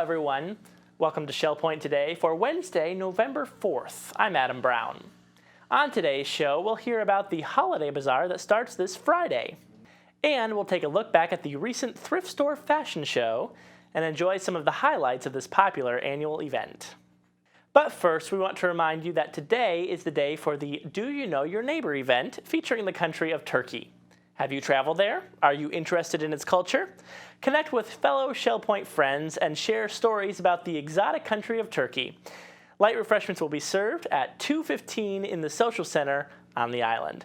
everyone. Welcome to Shell Point Today for Wednesday, November 4th. I'm Adam Brown. On today's show, we'll hear about the holiday bazaar that starts this Friday. And we'll take a look back at the recent thrift store fashion show and enjoy some of the highlights of this popular annual event. But first, we want to remind you that today is the day for the Do You Know Your Neighbor event featuring the country of Turkey. Have you traveled there? Are you interested in its culture? Connect with fellow Shell Point friends and share stories about the exotic country of Turkey. Light refreshments will be served at 2:15 in the social center on the island.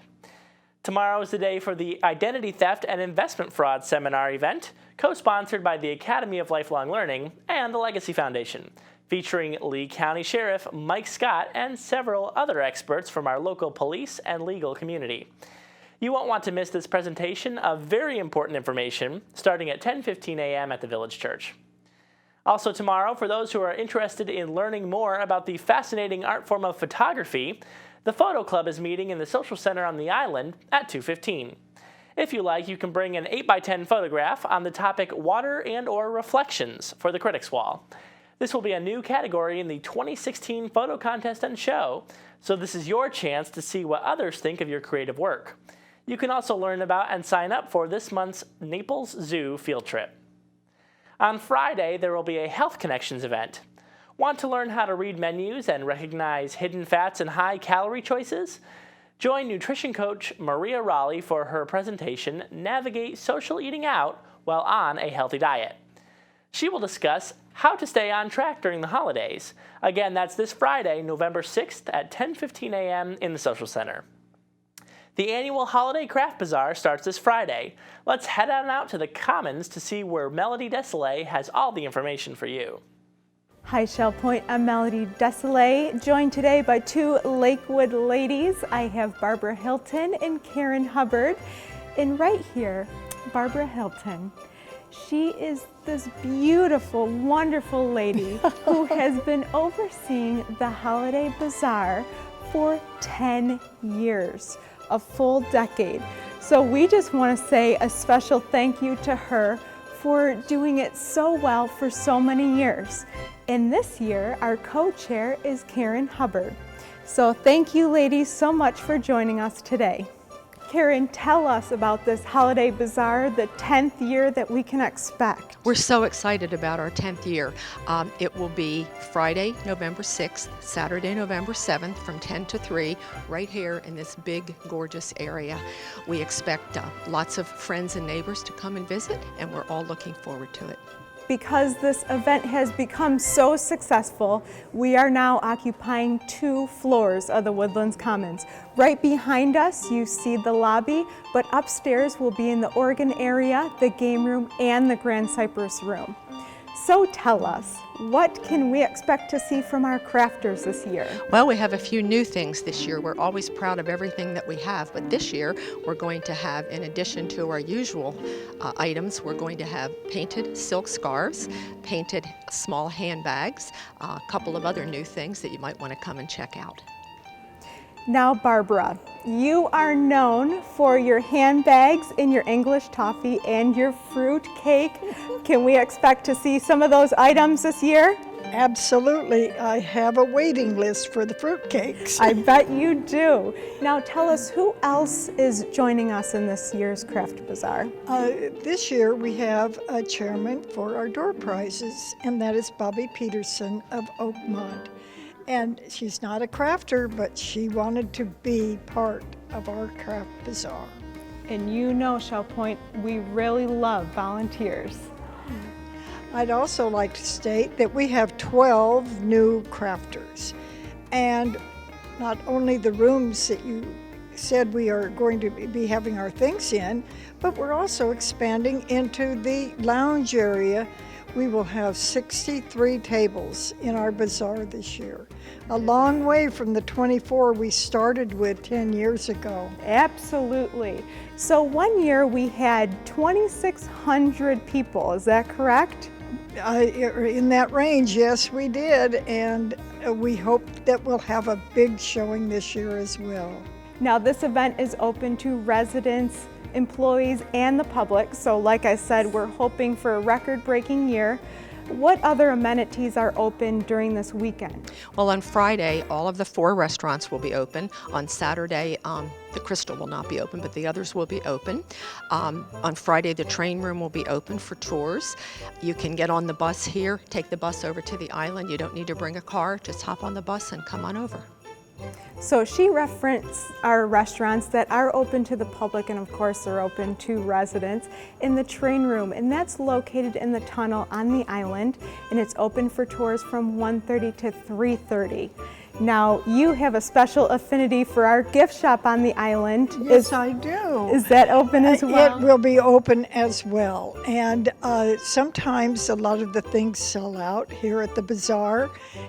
Tomorrow is the day for the Identity Theft and Investment Fraud Seminar event, co-sponsored by the Academy of Lifelong Learning and the Legacy Foundation, featuring Lee County Sheriff Mike Scott and several other experts from our local police and legal community. You won't want to miss this presentation of very important information starting at 10:15 a.m. at the Village Church. Also tomorrow, for those who are interested in learning more about the fascinating art form of photography, the Photo Club is meeting in the Social Center on the island at 2:15. If you like, you can bring an 8x10 photograph on the topic Water and/or Reflections for the Critics Wall. This will be a new category in the 2016 photo contest and show, so this is your chance to see what others think of your creative work. You can also learn about and sign up for this month's Naples Zoo field trip. On Friday, there will be a Health Connections event. Want to learn how to read menus and recognize hidden fats and high-calorie choices? Join nutrition coach Maria Raleigh for her presentation, Navigate Social Eating Out While on a Healthy Diet. She will discuss how to stay on track during the holidays. Again, that's this Friday, November 6th at 10:15 a.m. in the Social Center. The annual Holiday Craft Bazaar starts this Friday. Let's head on out to the Commons to see where Melody Desilets has all the information for you. Hi Shell Point, I'm Melody Desilets, joined today by two Lakewood ladies. I have Barbara Hilton and Karen Hubbard. And right here, Barbara Hilton. She is this beautiful, wonderful lady who has been overseeing the Holiday Bazaar for 10 years. A full decade. So we just want to say a special thank you to her for doing it so well for so many years. And this year, our co-chair is Karen Hubbard. So thank you ladies so much for joining us today. Karen, tell us about this Holiday Bazaar, the 10th year that we can expect. We're so excited about our 10th year. It will be Friday, November 6th, Saturday, November 7th from 10 to 3, right here in this big, gorgeous area. We expect lots of friends and neighbors to come and visit, and we're all looking forward to it. Because this event has become so successful, we are now occupying 2 floors of the Woodlands Commons. Right behind us, you see the lobby, but upstairs will be in the organ area, the game room, and the Grand Cypress room. So tell us, what can we expect to see from our crafters this year? Well, we have a few new things this year. We're always proud of everything that we have, but this year we're going to have, in addition to our usual items, we're going to have painted silk scarves, painted small handbags, a couple of other new things that you might want to come and check out. Now, Barbara, you are known for your handbags and your English toffee and your fruit cake. Can we expect to see some of those items this year? Absolutely. I have a waiting list for the fruitcakes. I bet you do. Now tell us, who else is joining us in this year's Craft Bazaar? This year we have a chairman for our door prizes, and that is Bobby Peterson of Oakmont. And she's not a crafter, but she wanted to be part of our Craft Bazaar. And you know, Shell Point, we really love volunteers. I'd also like to state that we have 12 new crafters. And not only the rooms that you said we are going to be having our things in, but we're also expanding into the lounge area. We will have 63 tables in our bazaar this year. A long way from the 24 we started with 10 years ago. Absolutely. So one year we had 2,600 people, is that correct? In that range, yes, we did. And we hope that we'll have a big showing this year as well. Now this event is open to residents, employees, and the public. So like I said, we're hoping for a record-breaking year. what other amenities are open during this weekend? Well, on Friday, all of the 4 restaurants will be open. On Saturday, the Crystal will not be open, but the others will be open. On Friday, the train room will be open for tours. You can get on the bus here, take the bus over to the island. You don't need to bring a car, just hop on the bus and come on over. So she referenced our restaurants that are open to the public, and of course they're open to residents, in the train room, and that's located in the tunnel on the island, and it's open for tours from 1:30 to 3:30. Now, you have a special affinity for our gift shop on the island. Yes, I do. Is that open as well? It will be open as well. And sometimes a lot of the things sell out here at the Bazaar,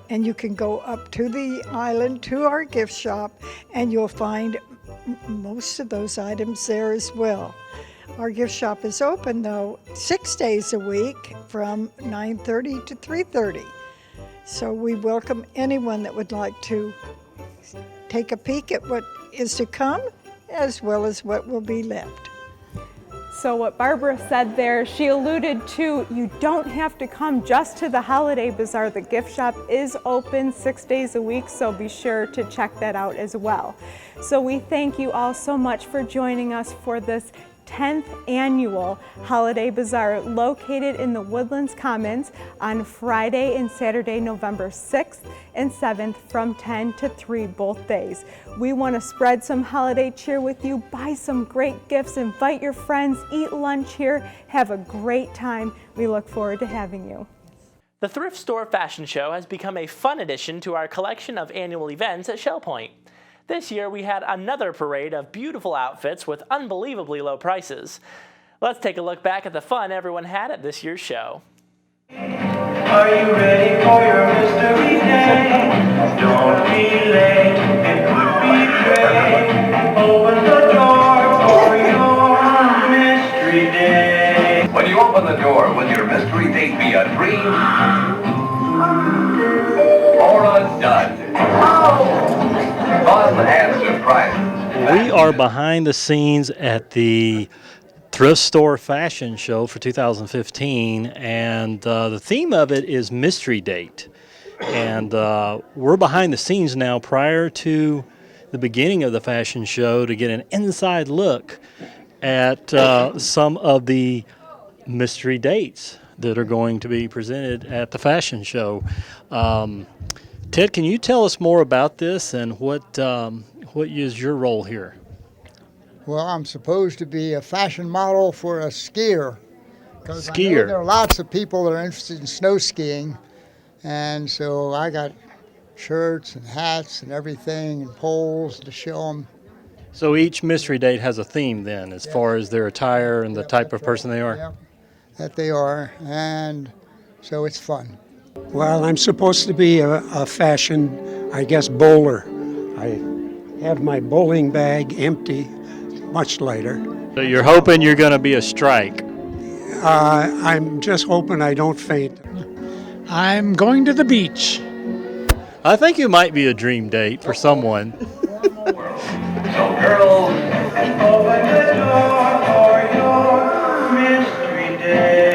and you can go up to the island to our gift shop, and you'll find most of those items there as well. Our gift shop is open, though, 6 days a week from 9:30 to 3:30. So we welcome anyone that would like to take a peek at what is to come, as well as what will be left. So what Barbara said there, she alluded to, you don't have to come just to the Holiday Bazaar. The gift shop is open 6 days a week, so be sure to check that out as well. So we thank you all so much for joining us for this 10th annual Holiday Bazaar, located in the Woodlands Commons on Friday and Saturday, November 6th and 7th from 10 to 3 both days. We want to spread some holiday cheer with you, buy some great gifts, invite your friends, eat lunch here, have a great time. We look forward to having you. The Thrift Store Fashion Show has become a fun addition to our collection of annual events at Shell Point. This year we had another parade of beautiful outfits with unbelievably low prices. Let's take a look back at the fun everyone had at this year's show. Are you ready for your mystery day? Don't be late, it could be great. Open the door for your mystery day. When you open the door, will your mystery date be a dream or a dud? Fun and surprise. We are behind the scenes at the Thrift Store Fashion Show for 2015, and the theme of it is Mystery Date. And we're behind the scenes now prior to the beginning of the fashion show to get an inside look at some of the mystery dates that are going to be presented at the fashion show. Ted, can you tell us more about this and what is your role here? Well, I'm supposed to be a fashion model for a skier. Because I know Skier. there are lots of people that are interested in snow skiing, and so I got shirts and hats and everything and poles to show them. So each mystery date has a theme then, as far as their attire and the type of person they are? Yep, that they are, and so it's fun. Well, I'm supposed to be a fashion, I guess, bowler. I have my bowling bag empty much later. So you're hoping you're going to be a strike? I'm just hoping I don't faint. I'm going to the beach. I think you might be a dream date for someone. So girls, Open the door for your mystery day.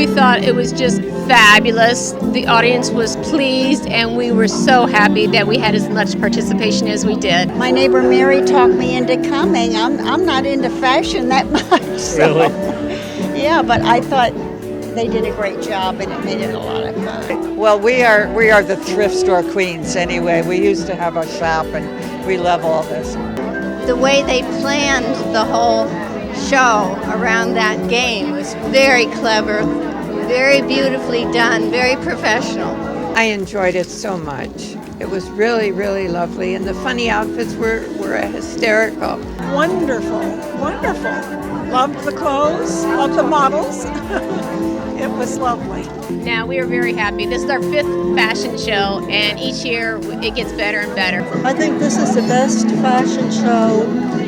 We thought it was just fabulous. The audience was pleased, and we were so happy that we had as much participation as we did. My neighbor Mary talked me into coming. I'm not into fashion that much. So. Really? Yeah, but I thought they did a great job, and it made it a lot of fun. Well, we are the thrift store queens anyway. We used to have a shop, and we love all this. The way they planned the whole show around that game was very clever, very beautifully done, very professional. I enjoyed it so much. It was really, really lovely, and the funny outfits were hysterical. Wonderful, wonderful. Loved the clothes, loved the models. It was lovely. Now, we are very happy. This is our 5th fashion show, and each year it gets better and better. I think this is the best fashion show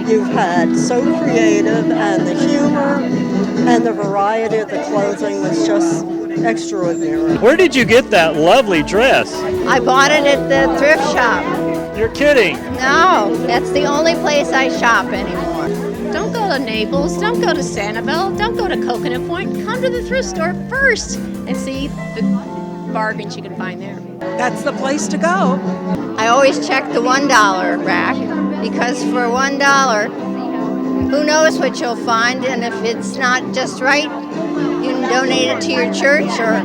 you've had. So creative, and the humor and the variety of the clothing was just extraordinary. Where did you get that lovely dress? I bought it at the thrift shop. You're kidding. No, that's the only place I shop anymore. Don't go to Naples, don't go to Sanibel, don't go to Coconut Point. Come to the thrift store first and see the bargains you can find there. That's the place to go. I always check the $1 rack because for $1, who knows what you'll find, and if it's not just right, you can donate it to your church or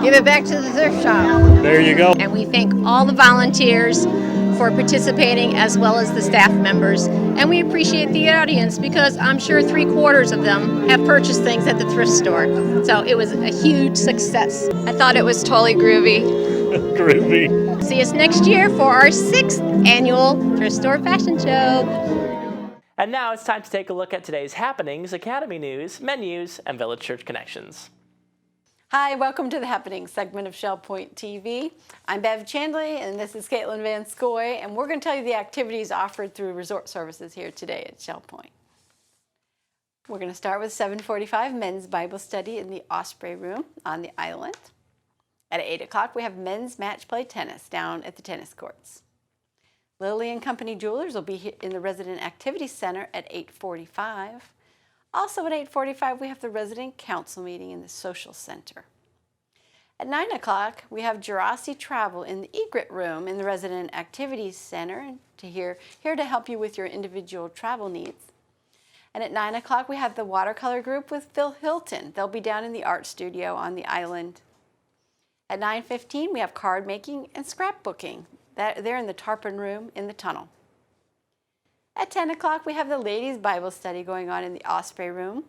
give it back to the thrift shop. There you go. And we thank all the volunteers for participating as well as the staff members. And we appreciate the audience because I'm sure 3/4 of them have purchased things at the thrift store. So it was a huge success. I thought it was totally groovy. Groovy. See us next year for our 6th annual Thrift Store Fashion Show. And now it's time to take a look at today's happenings, Academy news, menus, and Village Church connections. Hi, welcome to the Happenings segment of Shell Point TV. I'm Bev Chandley, and this is Caitlin Van Scoy, and we're going to tell you the activities offered through resort services here today at Shell Point. We're going to start with 7:45 men's Bible study in the Osprey Room on the island. At 8 o'clock, we have men's match play tennis down at the tennis courts. Lilly and Company Jewelers will be in the Resident Activity Center at 8:45. Also at 8:45, we have the Resident Council meeting in the Social Center. At 9 o'clock, we have Jurassic Travel in the Egret Room in the Resident Activities Center here to help you with your individual travel needs. And at 9 o'clock, we have the Watercolor Group with Phil Hilton. They'll be down in the art studio on the island. At 9:15, we have card making and scrapbooking. They're in the Tarpon Room in the tunnel. At 10 o'clock, we have the ladies' Bible study going on in the Osprey Room.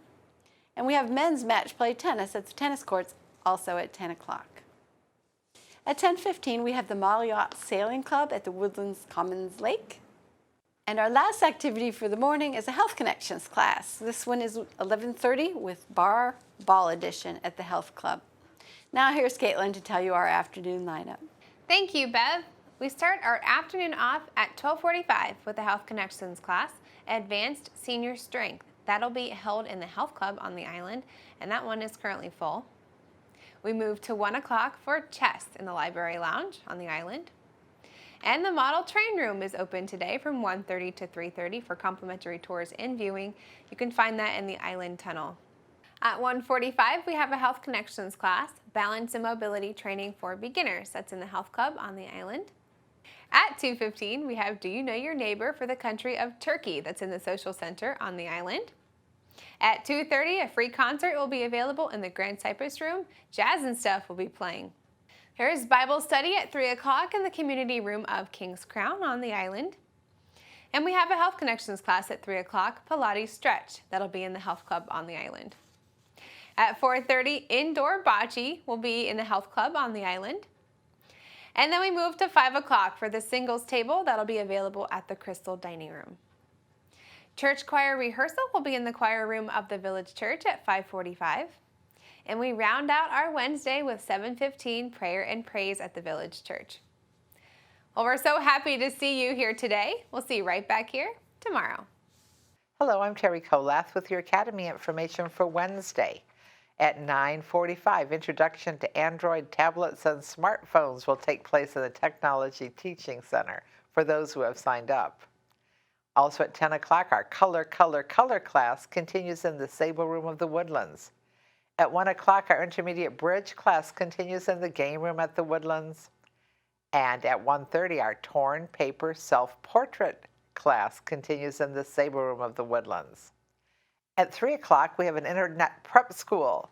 And we have men's match play tennis at the tennis courts also at 10 o'clock. At 10:15, we have the Model Yacht Sailing Club at the Woodlands Commons Lake. And our last activity for the morning is a Health Connections class. This one is 11:30 with Bar Ball Edition at the Health Club. Now here's Caitlin to tell you our afternoon lineup. Thank you, Bev. We start our afternoon off at 12:45 with the Health Connections class, Advanced Senior Strength. That'll be held in the Health Club on the island, and that one is currently full. We move to 1 o'clock for chess in the Library Lounge on the island. And the Model Train Room is open today from 1:30 to 3:30 for complimentary tours and viewing. You can find that in the Island Tunnel. At 1:45, we have a Health Connections class, Balance and Mobility Training for Beginners. That's in the Health Club on the island. At 2:15, we have Do You Know Your Neighbor for the country of Turkey? That's in the Social Center on the island. At 2:30, a free concert will be available in the Grand Cypress Room. Jazz and stuff will be playing. Here's Bible study at 3 o'clock in the Community Room of King's Crown on the island. And we have a Health Connections class at 3 o'clock, Pilates Stretch. That'll be in the Health Club on the island. At 4:30, Indoor Bocce will be in the Health Club on the island. And then we move to 5 o'clock for the singles table. That'll be available at the Crystal Dining Room. Church choir rehearsal will be in the choir room of the Village Church at 5:45. And we round out our Wednesday with 7:15 prayer and praise at the Village Church. Well, we're so happy to see you here today. We'll see you right back here tomorrow. Hello, I'm Terry Kolath with your Academy information for Wednesday. At 9:45, Introduction to Android tablets and smartphones will take place in the Technology Teaching Center for those who have signed up. Also at 10 o'clock, our Color class continues in the Sable Room of the Woodlands. At 1 o'clock, our intermediate bridge class continues in the game room at the Woodlands. And at 1:30, our torn paper self-portrait class continues in the Sable Room of the Woodlands. At 3 o'clock, we have an internet prep school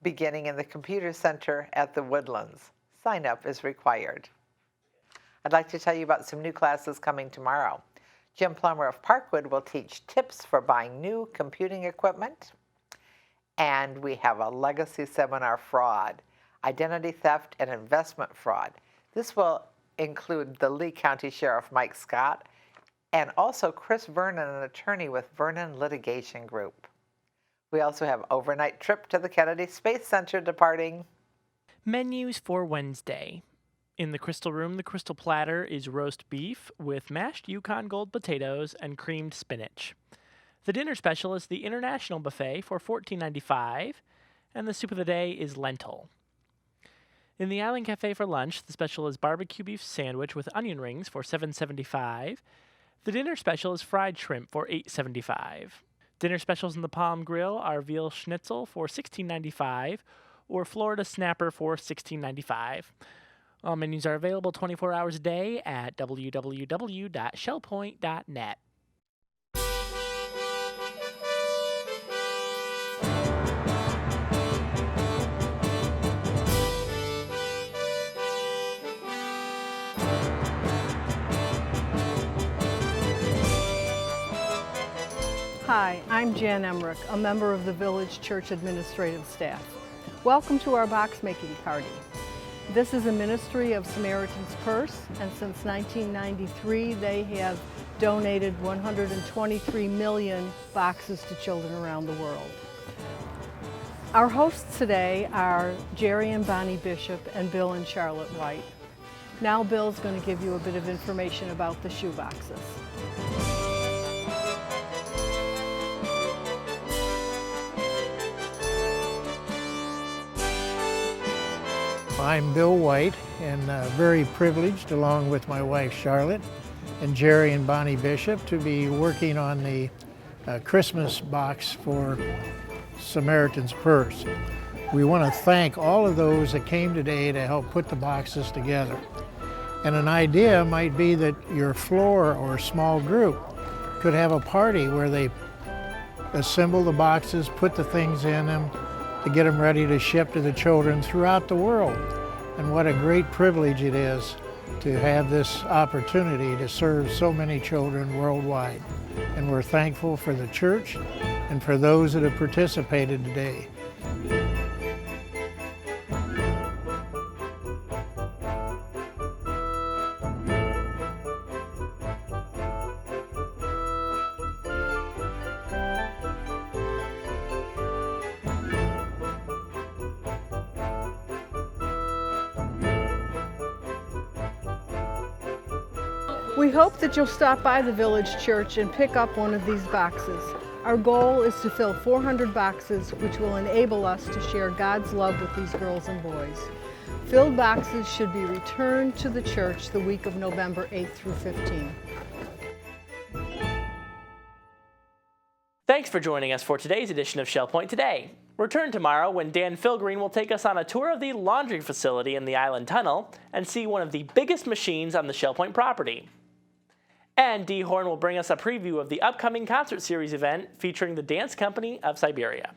beginning in the Computer Center at the Woodlands. Sign up is required. I'd like to tell you about some new classes coming tomorrow. Jim Plummer of Parkwood will teach tips for buying new computing equipment. And we have a legacy seminar, Fraud, Identity Theft and Investment Fraud. This will include the Lee County Sheriff Mike Scott and also Chris Vernon, an attorney with Vernon Litigation Group. We also have overnight trip to the Kennedy Space Center departing. Menus for Wednesday. In the Crystal Room, the Crystal Platter is roast beef with mashed Yukon Gold potatoes and creamed spinach. The dinner special is the International Buffet for $14.95, and the soup of the day is lentil. In the Island Cafe for lunch, the special is barbecue beef sandwich with onion rings for $7.75. The dinner special is fried shrimp for $8.75. Dinner specials in the Palm Grill are veal schnitzel for $16.95 or Florida snapper for $16.95. All menus are available 24 hours a day at www.shellpoint.net. Hi, I'm Jan Emrich, a member of the Village Church Administrative Staff. Welcome to our box making party. This is a ministry of Samaritan's Purse, and since 1993 they have donated 123 million boxes to children around the world. Our hosts today are Jerry and Bonnie Bishop and Bill and Charlotte White. Now Bill's going to give you a bit of information about the shoe boxes. I'm Bill White, and very privileged, along with my wife Charlotte and Jerry and Bonnie Bishop, to be working on the Christmas box for Samaritan's Purse. We want to thank all of those that came today to help put the boxes together. And an idea might be that your floor or small group could have a party where they assemble the boxes, put the things in them, to get them ready to ship to the children throughout the world. And what a great privilege it is to have this opportunity to serve so many children worldwide. And we're thankful for the church and for those that have participated today. We hope that you'll stop by the Village Church and pick up one of these boxes. Our goal is to fill 400 boxes, which will enable us to share God's love with these girls and boys. Filled boxes should be returned to the church the week of November 8th through 15th. Thanks for joining us for today's edition of Shell Point Today. Return tomorrow when Dan Filgreen will take us on a tour of the laundry facility in the Island Tunnel and see one of the biggest machines on the Shell Point property. And Dee Horn will bring us a preview of the upcoming concert series event featuring the Dance Company of Siberia.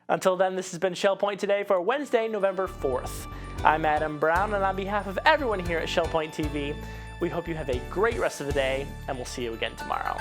Until then, this has been Shell Point Today for Wednesday, November 4th. I'm Adam Brown, and on behalf of everyone here at Shell Point TV, we hope you have a great rest of the day, and we'll see you again tomorrow.